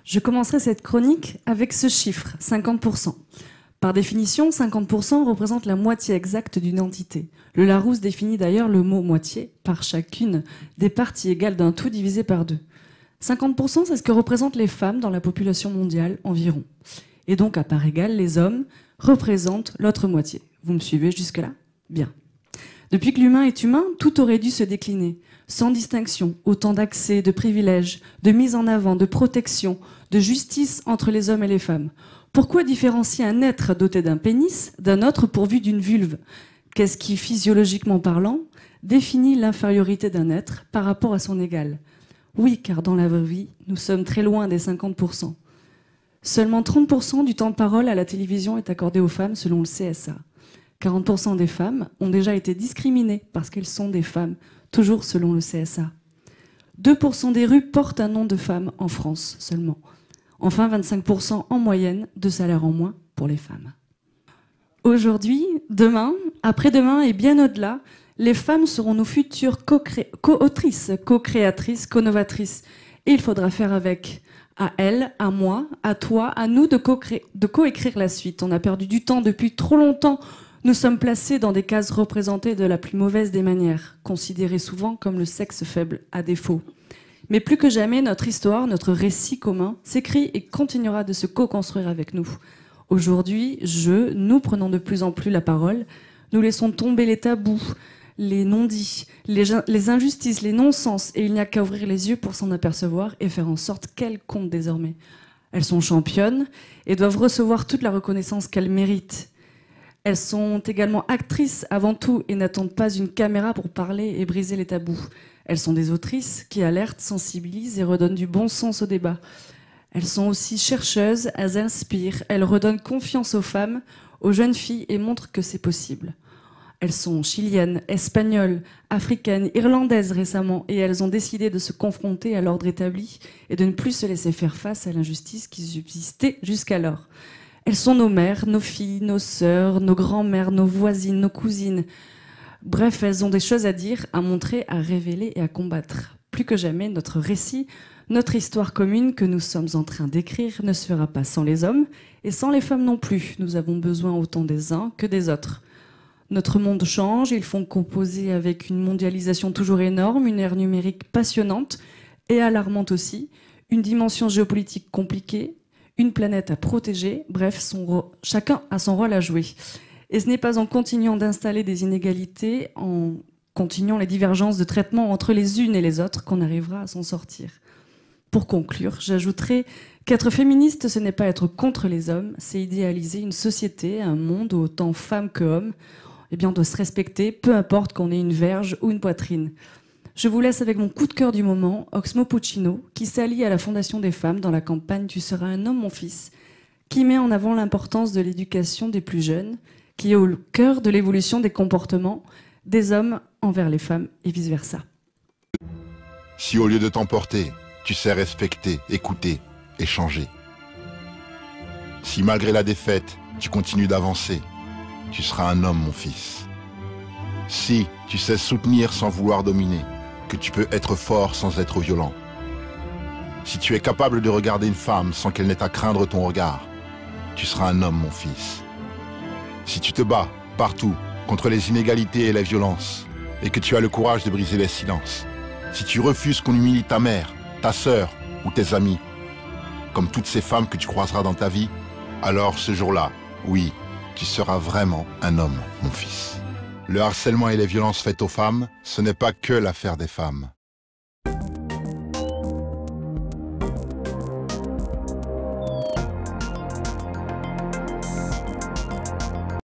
Je commencerai cette chronique avec ce chiffre, 50%. Par définition, 50% représente la moitié exacte d'une entité. Le Larousse définit d'ailleurs le mot moitié par chacune des parties égales d'un tout divisé par 2. 50%, c'est ce que représentent les femmes dans la population mondiale environ. Et donc, à part égale, les hommes représentent l'autre moitié. Vous me suivez jusque-là? Bien. Depuis que l'humain est humain, tout aurait dû se décliner, sans distinction, autant d'accès, de privilèges, de mise en avant, de protection, de justice entre les hommes et les femmes. Pourquoi différencier un être doté d'un pénis d'un autre pourvu d'une vulve? Qu'est-ce qui, physiologiquement parlant, définit l'infériorité d'un être par rapport à son égal? Oui, car dans la vraie vie, nous sommes très loin des 50%. Seulement 30% du temps de parole à la télévision est accordé aux femmes selon le CSA. 40% des femmes ont déjà été discriminées parce qu'elles sont des femmes, toujours selon le CSA. 2% des rues portent un nom de femme en France seulement. Enfin, 25% en moyenne de salaire en moins pour les femmes. Aujourd'hui, demain, après-demain et bien au-delà, les femmes seront nos futures co-autrices, co-créatrices, co-novatrices. Et il faudra faire avec. À elles, à moi, à toi, à nous de co-écrire la suite. On a perdu du temps depuis trop longtemps. Nous sommes placés dans des cases représentées de la plus mauvaise des manières, considérées souvent comme le sexe faible à défaut. Mais plus que jamais, notre histoire, notre récit commun, s'écrit et continuera de se co-construire avec nous. Aujourd'hui, nous prenons de plus en plus la parole. Nous laissons tomber les tabous, les non-dits, les injustices, les non-sens, et il n'y a qu'à ouvrir les yeux pour s'en apercevoir et faire en sorte qu'elles comptent désormais. Elles sont championnes et doivent recevoir toute la reconnaissance qu'elles méritent. Elles sont également actrices avant tout et n'attendent pas une caméra pour parler et briser les tabous. Elles sont des autrices qui alertent, sensibilisent et redonnent du bon sens au débat. Elles sont aussi chercheuses, elles inspirent, elles redonnent confiance aux femmes, aux jeunes filles et montrent que c'est possible. Elles sont chiliennes, espagnoles, africaines, irlandaises récemment, et elles ont décidé de se confronter à l'ordre établi et de ne plus se laisser faire face à l'injustice qui subsistait jusqu'alors. Elles sont nos mères, nos filles, nos sœurs, nos grands-mères, nos voisines, nos cousines. Bref, elles ont des choses à dire, à montrer, à révéler et à combattre. Plus que jamais, notre récit, notre histoire commune que nous sommes en train d'écrire ne se fera pas sans les hommes et sans les femmes non plus. Nous avons besoin autant des uns que des autres. Notre monde change, ils font composer avec une mondialisation toujours énorme, une ère numérique passionnante et alarmante aussi, une dimension géopolitique compliquée, une planète à protéger, bref, chacun a son rôle à jouer. Et ce n'est pas en continuant d'installer des inégalités, en continuant les divergences de traitement entre les unes et les autres qu'on arrivera à s'en sortir. Pour conclure, j'ajouterai qu'être féministe, ce n'est pas être contre les hommes, c'est idéaliser une société, un monde où autant femmes que hommes, eh bien, on doit se respecter, peu importe qu'on ait une verge ou une poitrine. Je vous laisse avec mon coup de cœur du moment, Oxmo Puccino, qui s'allie à la Fondation des femmes dans la campagne « Tu seras un homme, mon fils », qui met en avant l'importance de l'éducation des plus jeunes, qui est au cœur de l'évolution des comportements des hommes envers les femmes et vice-versa. Si au lieu de t'emporter, tu sais respecter, écouter, échanger. Si malgré la défaite, tu continues d'avancer, tu seras un homme, mon fils. Si tu sais soutenir sans vouloir dominer, que tu peux être fort sans être violent. Si tu es capable de regarder une femme sans qu'elle n'ait à craindre ton regard, tu seras un homme, mon fils. Si tu te bats, partout, contre les inégalités et les violences, et que tu as le courage de briser les silences, si tu refuses qu'on humilie ta mère, ta sœur ou tes amis, comme toutes ces femmes que tu croiseras dans ta vie, alors ce jour-là, oui, tu seras vraiment un homme, mon fils. Le harcèlement et les violences faites aux femmes, ce n'est pas que l'affaire des femmes.